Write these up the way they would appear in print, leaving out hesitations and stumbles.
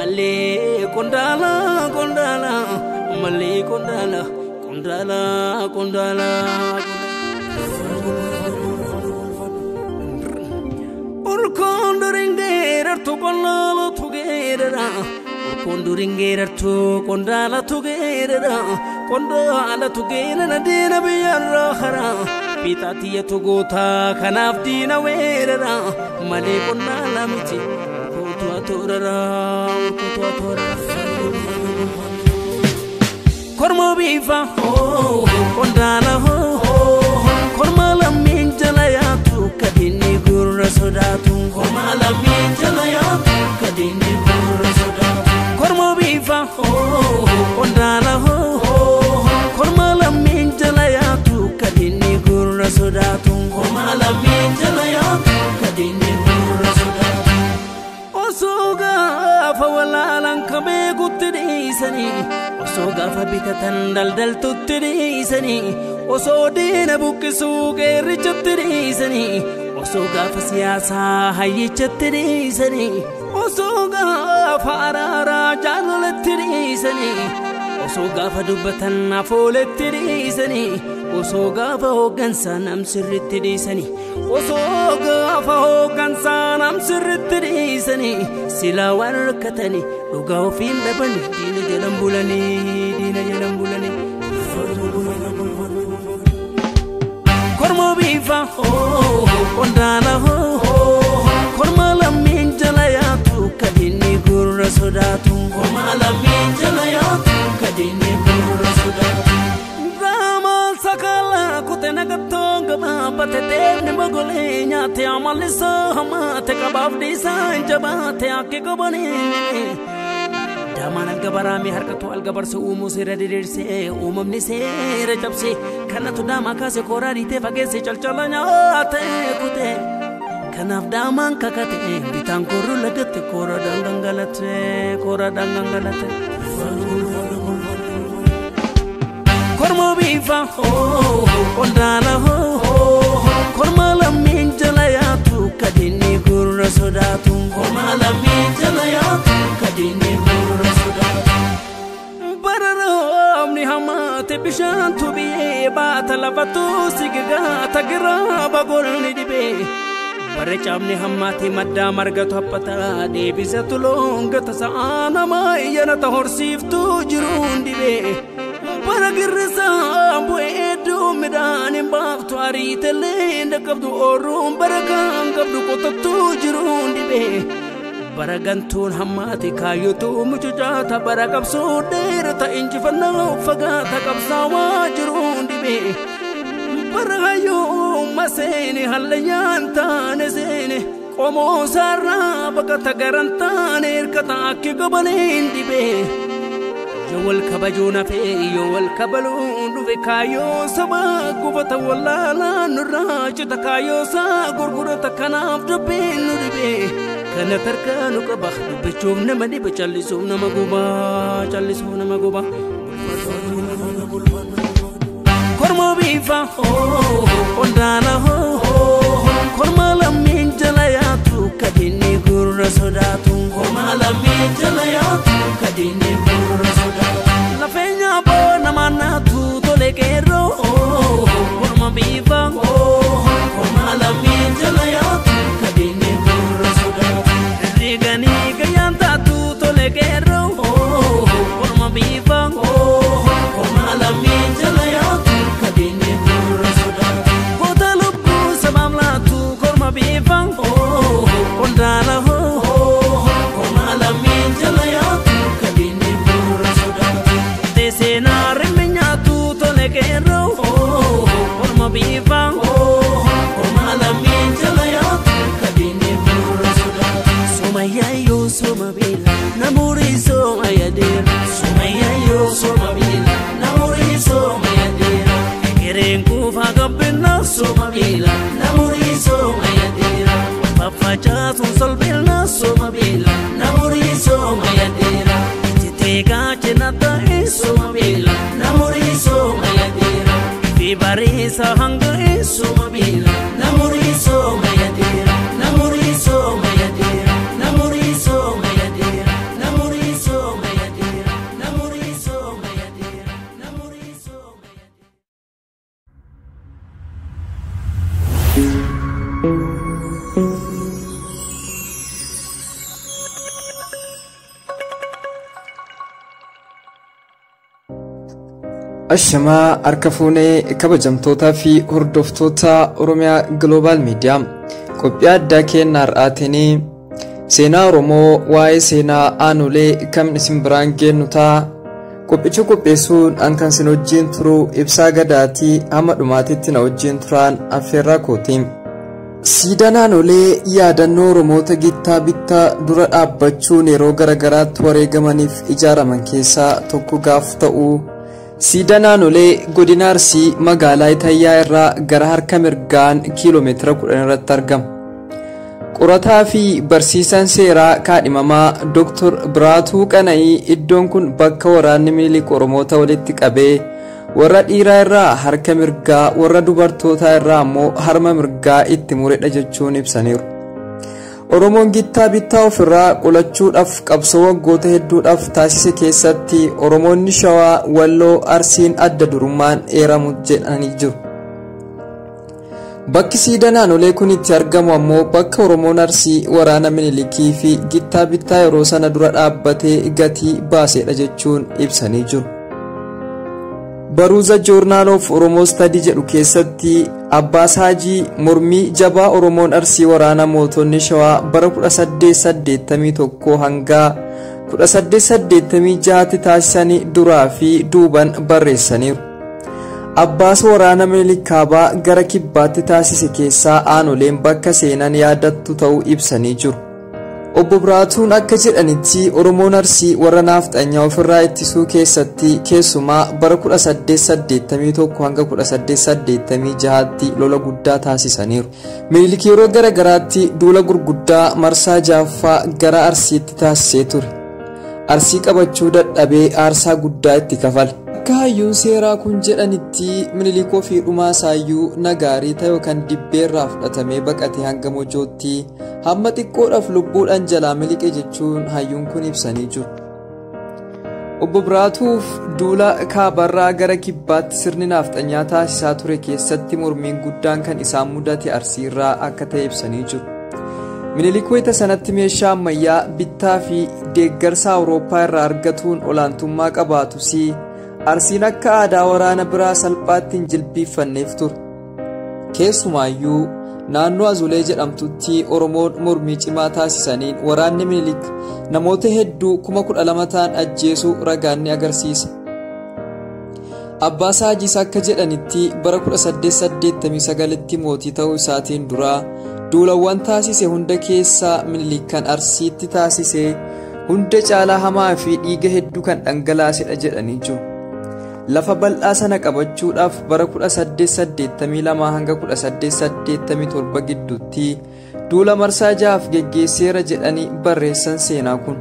Male kondala kondala male kondala kondala kondala Urkonduringerar to kondala together Urkonduringerar to kondala together Kondala together na dina biyarra khara Pitatiya to gota kanaf dina werara Male kondala miti Kormo bifa kondala korma la minjala ya tu kadini gurra sodatu korma la minjala ya tu kadini gurra sodatu kormo bifa kondala korma la minjala ya tu kadini gurra sodatu korma la minjala ya tu kadini gurra sodatu Osoga fawala lankabe guttidi sani Osoga fabitatan dal tuttidi sani Osodina bukisu gerichattidi sani Osoga fasiyasa hayichattidi sani Osoga farara jalalattidi sani Osoga fadubatan afolettidi sani Osoga fahogansa namsirrittidi sani Osoga fahogansa namsirrittidi sani Sila warkatani Uga ofin labani Dina jalambulani Dina jalambulani Kormo bifa Kondala Korma la minjala ya tu Kadini gurra sodatu Korma la minjala ya tu Kadini gurra sodatu Rama sakala kutena gatonga Bate tevne magole Nyate amalisa Hamate kabavdi sanjabate Ake kabani Daman al-gabarami harkatu al-gabar se umu se radirse umamni se rajabse kana to dama ka se korari te fage se chalchalanya ate kute kana daman kakate bitan koru lagate kora dangangalate kormo bifa kondala korma la minjala ya tu kadini gurra sodatu korma la minjala ya tu kadini gurra sodatu bararamni hamate bishan tu biye batalabatu sigaga tagira bagolni dibe barachamni hamate madda margatu hapata debisatu longa tasana mayana tahorsiftu jirun dibe Baragirsa buedu medani baktu aritele ndakabdu orum baragang kabdu kotatu jirundi be baragantun hamati kayutu mujujata baragabsu derta injifana fagata kabsawa jirundi be baragayo masene halayanta nesene komo sarna bagata garantane erkata akigabane be Yowal kabajuna fe yowal kabalun duve kayo sama gubata wallala nuraj takayo sa gurgura takanaf dupe nuribe kana tarkanu kabah dupe chumna mani bachallisum namaguba kormo bifa kondala korma la minjala ya tu kadini gurra sodatu korma la minjala ya tu kadini gurra sodatu la fenya bona manatu tole kero korma bifa korma la minjala ya tu kadini gurra sodatu rigani gayanta tu tole kero korma bifa korma la minjala ya tu kadini gurra sodatu hotalubu sabamla tu korma bifa kondala korma la minjala ya tu kadini gurra sodatu tesena reminya tu tole kero korma bifa korma la minjala ya tu kadini gurra sodatu sumaya yo sumabila namuri somayadira sumaya yo sumabila namuri somayadira kerenku fagabina sumabila namuri somayadira papacha solbilna sumabila namuri somayadira titega chenata sumabila namuri somayadira vibari sahanga sumabila namuri somayadira namuri somayadira namuri somayadira namuri Ashamaa harka fuunee kabajamtootaa fi hordoftoota Oromiyaa Global Media qophii addaa kennaa har'aatiin seenaa Oromoo waa'ee seenaa aanolee kamni isin biraan geennu ta'a. Qophicha qopheessuun kan isin wajjin turu Ibsaa Gadaatii hamma dhumaatitti na wajjin turaan affeerraa kooti. Siidaan aanolee yaadannoo Oromoota gittaa bittaa dura dhaabbachuun yeroo garagaraatti wareegamaniif ijaaraman keessaa tokko gaaf ta'u. Siidaan aanolee godina Arsii magaalaa Itayyaa irraa gara harka mirgaan kiiloomeetira 10 irratti argama. Qorataa fi barsiisaan seeraa kaadhimamaa Dr. Biraatuu Qana'ii iddoon kun bakka waraanni Minilik Oromoota walitti qabee warra dhiiraa irraa harka mirgaa warra dubartootaa irraa ammoo harma mirgaa itti muredha jechuun ibsaniiru. Oromoon gittaa bittaa ofirraa qolachuudhaaf qabsoo waggoota hedduudhaaf taasise keessatti Oromoonni Shawaa, Walloo, Arsiin adda durummaan eeramu jedhanii jiru. Bakki siidaan aanolee kun itti argamu ammoo bakka Oromoon Arsii waraana Minilikii fi gittaa bittaa yeroo sana dura dhaabbatee gatii baasedha jechuun ibsanii jiru. Baruuza Joornaal of Oromoo Study jedhu keessatti Abbaas Haajii mormii jabaa Oromoon Arsii waraana mootonni Shawaa bara 1881 hanga 1886 taasisanii duraa fi duuban barreessaniiru. Abbaas waraana Minilik kaabaa gara kibbaatti taasise keessaa aanoleen bakka seenan yaadattu ta'uu ibsanii jiru. Obbo Biraatuun akka jedhanitti Oromoon Arsii warra naafxanyaa ofirraa ittisuu keessatti keessumaa bara 1881 hanga 1886tti lola guddaa taasisaniiru. Minilik yeroo garagaraatti duula gurguddaa marsaa jaaffaa gara Arsiitti taasisee ture. Arsii qabachuu dadhabee aarsaa guddaa itti kafale. Akka hayyuun seeraa kun jedhanitti Minilik ofii dhumaa isaayyuu nagaarii ta'e kan dibbeerraa fudhatamee baqate hanga Mojootti hamma xiqqoodhaaf lubbuudhaan jalaa miliqe jechuun hayyuun kun ibsanii jiru. Obbo Biraatuuf duula kaabarraa gara kibbaatti sirni naafxanyaa taasisaa ture keessatti mormiin guddaan kan isaan mudate Arsiirraa akka ta'e ibsanii jiru. Minilik wayita sanatti meeshaa ammayyaa bittaa fi deeggarsa Awurooppaa irraa argatuun olaantummaa qabaatus Arsiin akka aadaa waraana biraa salphaatti hin jilbiiffanneef ture. Keessumaayyuu naannoo Azulee jedhamtutti Oromoon mormii cimaa taasisaniin waraanni Minilik namoota hedduu 12,000 ta'an ajjeesuu ragaan ni agarsiisa. Abbaas Haajiis akka jedhanitti bara 1889tti mootii ta'uu isaatiin duraa duulawwan taasise hunda keessaa Minilik kan Arsiitti taasise hunda caalaa hamaa fi dhiiga hedduu kan dhangalaasedha jedhanii jiru. Lafa bal'aa sana qabachuudhaaf bara 1882 hanga 1887 gidduutti duula marsaa jahaaf geggeesseera jedhanii barreessan seenaa kun.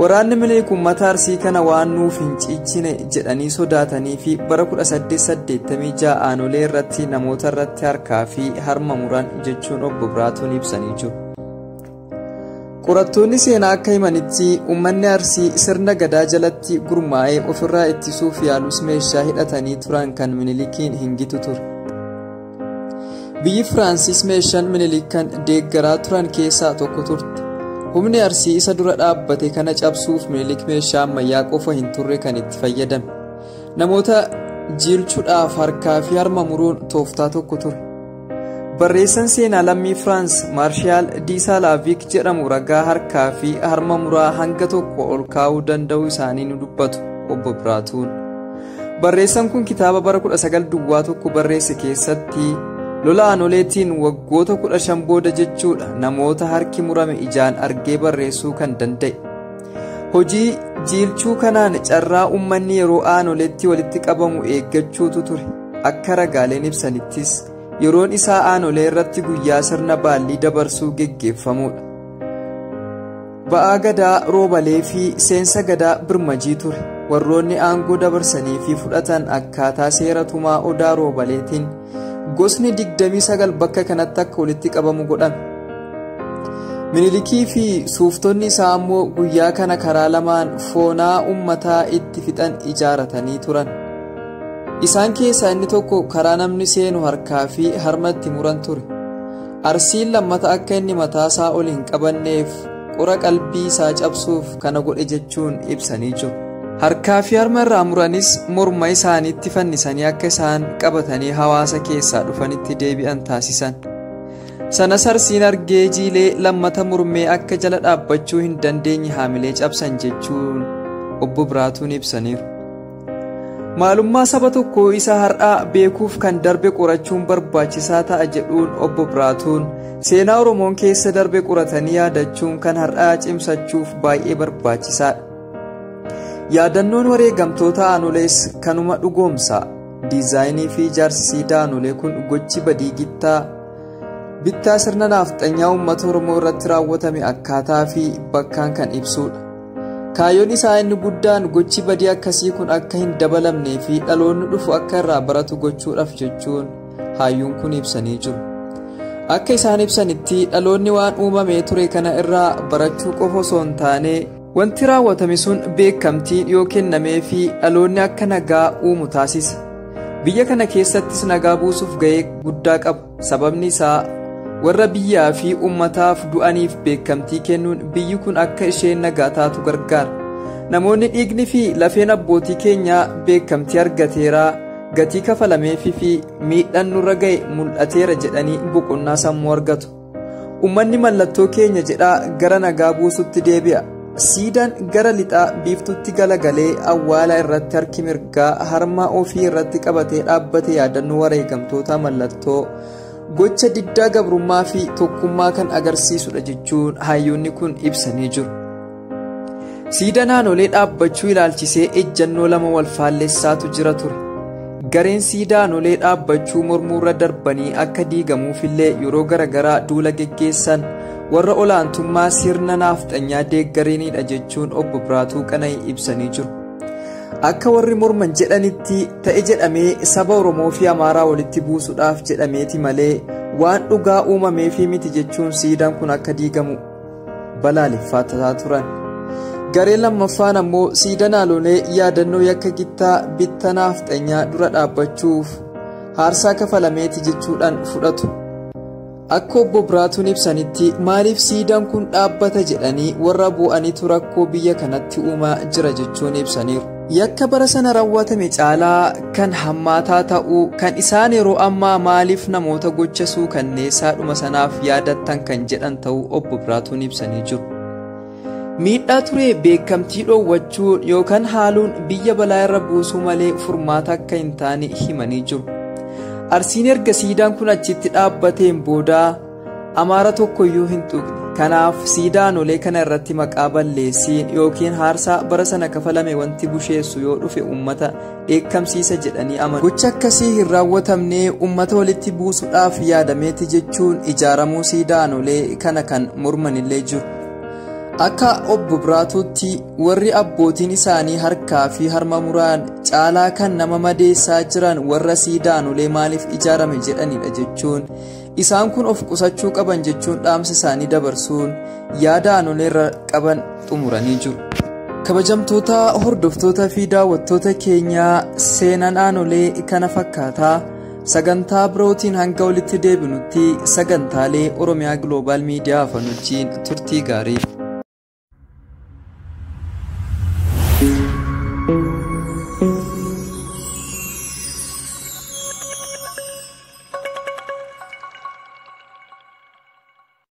Waraanni Minilik uummata Arsii kana waan nuuf hin ciichine jedhanii sodaatanii fi bara 1886 aanolee irratti namoota irratti harkaa fi harma muran jechuun Obbo Biraatuun ibsanii jiru. Qorattoonni seenaa akka himanitti uummanni Arsii sirna gadaa jalatti gurmaa'ee ofirraa ittisuuf yaalus meeshaa hidhatanii turan kan Minilikiin hingitu ture. Biyyi Firaansis meeshaan Minilik kan deeggaraa turan keessaa tokko turte. Humni Arsii isa dura dhaabbate kana cabsuuf Minilik meeshaa ammayyaa qofa hin turre kan itti fayyadame. Namoota jiilchuudhaaf harkaa fi harma muruun tooftaa tokko ture. Barreessaan seenaa lammii Firaans Maarshaal Diisaalaavik jedhamu ragaa harkaa fi harma muraa hanga tokko ol kaa'uu danda'u isaanii ni dubbatu Obbo Biraatuun. Barreessaan kun kitaaba bara 1901 barreesse keessatti lola aanoleetiin waggoota 15 booda jechuudha namoota harki murame ijaan argee barreessuu kan danda'e. Hojii jiilchuu kanaan carraa uummanni yeroo aanoleetti walitti qabamu eeggachuutu ture. Akka ragaaleen ibsanittis yeroon isaa aanolee irratti guyyaa sirna baallii dabarsuu geggeeffamudha. Ba'aa gadaa roobalee fi seensa gadaa birmajii ture. Warroonni aangoo dabarsanii fi fudhatan akkaataa seera tumaa odaa roobaleetiin gosni 29 bakka kanatti akka walitti qabamu godhame. Minilikii fi suuftonni isaa ammoo guyyaa kana karaa lamaan foonaa uummataa itti fixan ijaaratanii turan. Isaan keessaa inni tokko karaa namni seenu harkaa fi harmatti muran ture. Arsiin lammata akka inni mataasaa ol hin qabanneef qora qalbii isaa cabsuuf kana godhe jechuun ibsanii jiru. harkaa fi harma irraa muranis morma isaaniitti fannisanii akka isaan qabatanii hawaasa keessaa dhufanitti deebi'an taasisan. Sanas Arsiin argee jiilee lammata murmee akka jala dhaabbachuu hin dandeenye haamilee cabsan jechuun obbo Biraatuun ibsaniiru. Maalummaa saba tokkoo isa har'aa beekuuf kan darbe qorachuun barbaachisaa ta'a jedhuun obbo Biraatuun seenaa Oromoon keessa darbe qoratanii yaadachuun kan har'aa cimsachuuf baay'ee barbaachisaadha. Yaadannoon wareegamtoota aanolees kanuma dhugoomsa. Diizaayinii fi ijaarsi siidaa aanolee kun gochi badii bittaa sirna nafxanyaa uummata Oromoo irratti raawwatame akkaataa fi bakkaan kan ibsudha. Kaayyoon isaa inni guddaan gochi badii akkasii kun akka hin dabalamnee fi dhaloonni dhufu akka irraa baratu gochuudhaaf jechuun hayyuun kun ibsanii jiru. Akka isaan ibsanitti dhaloonni waan uumamee ture kana irraa barachuu qofa osoo hin taane wanti raawwatame sun beekamtiin yoo kennamee fi dhaloonni akka nagaa uumu taasisa. Biyya kana keessattis nagaa buusuuf gahee guddaa qaba. Sababni isaa warra biyyaa fi uummataaf du'aniif beekamtii kennuun biyyi kun akka isheen nagaa taatu gargaara. Namoonni dhiigni fi lafeen abbootii keenyaa beekamtii argateera, gatii kafalameefii fi miidhaan nurra gahe mul'ateera jedhanii boqonnaa sammuu argatu. Uummanni mallattoo keenya jedhaa gara nagaa buusutti deebi'a. Siidaan gara lixaa biiftutti galagalee awwaala irratti harki mirgaa harma ofii irratti qabatee dhaabbate yaadannoo wareegamtoota mallattoo gocha diddaa gabrummaa fi tokkummaa kan agarsiisudha jechuun hayyoonni kun ibsanii jiru. Siidaan aanolee dhaabbachuu ilaalchisee ejjannoo lama wal faallessaatu jira ture. Gareen siidaa aanolee dhaabbachuu mormuurra darbanii akka diigamuufillee yeroo garaagaraa duula geggeessan warra olaantummaa sirna nafxanyaa deeggaranidha jechuun obbo Biraatuu Qana'ii ibsanii jiru. Akka warri morman jedhanitti ta'e jedhamee saba Oromoo fi Amaaraa walitti buusuudhaaf jedhameeti malee waan dhugaa uumamee fi miti jechuun siidaan kun akka diigamu balaaleffataa turan. Gareen lammaffaan ammoo siidaan aanolee yaadannoo yakka gittaa bittaa nafxanyaa dura dhaabbachuuf aarsaa kafalameeti jechuudhaan fudhatu. Akka obbo Biraatuun ibsanitti maaliif siidaan kun dhaabbata jedhanii warra bu'aniitu rakkoo biyya kanatti uumaa jira jechuun ibsaniiru. Yakka bara sana raawwatame caalaa kan hammaataa ta'uu kan isaan yeroo ammaa maaliif namoota gocha suukanneessaa dhuma sanaaf yaadattan kan jedhan ta'uu obbo Biraatuun ibsanii jiru. Miidhaa ture beekamtii dhoowwachuun yookaan haaluun biyya balaa irra buusuu malee furmaata akka hin taane himanii jiru. Arsiin erga siidaan kun achitti dhaabbateen booda Amaara tokkoyyuu hin tuqne. Kanaaf siidaa aanolee kana irratti maqaa balleessiin yookiin aarsaa bara sana kafalame wanti busheessu yoo dhufe uummata dheekkamsiisa jedhanii amanu. Gocha akkasii hin raawwatamne uummata walitti buusuudhaaf yaadameeti jechuun ijaaramuu siidaa aanolee kana kan mormanillee jiru. Akka obbo Biraatuutti warri abbootiin isaanii harkaa fi harma muraan caalaa kan nama madeessaa jiran warra siidaa aanolee maaliif ijaarame jedhanidha jechuun isaan kun of qusachuu qaban jechuun dhaamsa isaanii dabarsuun yaada aanolee irra qaban xumuranii jiru. Kabajamtoota hordoftoota fi daawwattoota keenyaa seenaan aanolee kana fakkaataa sagantaa birootiin hanga walitti deebinutti sagantaalee Oromiyaa Global Media afaan wajjin turtii gaarii.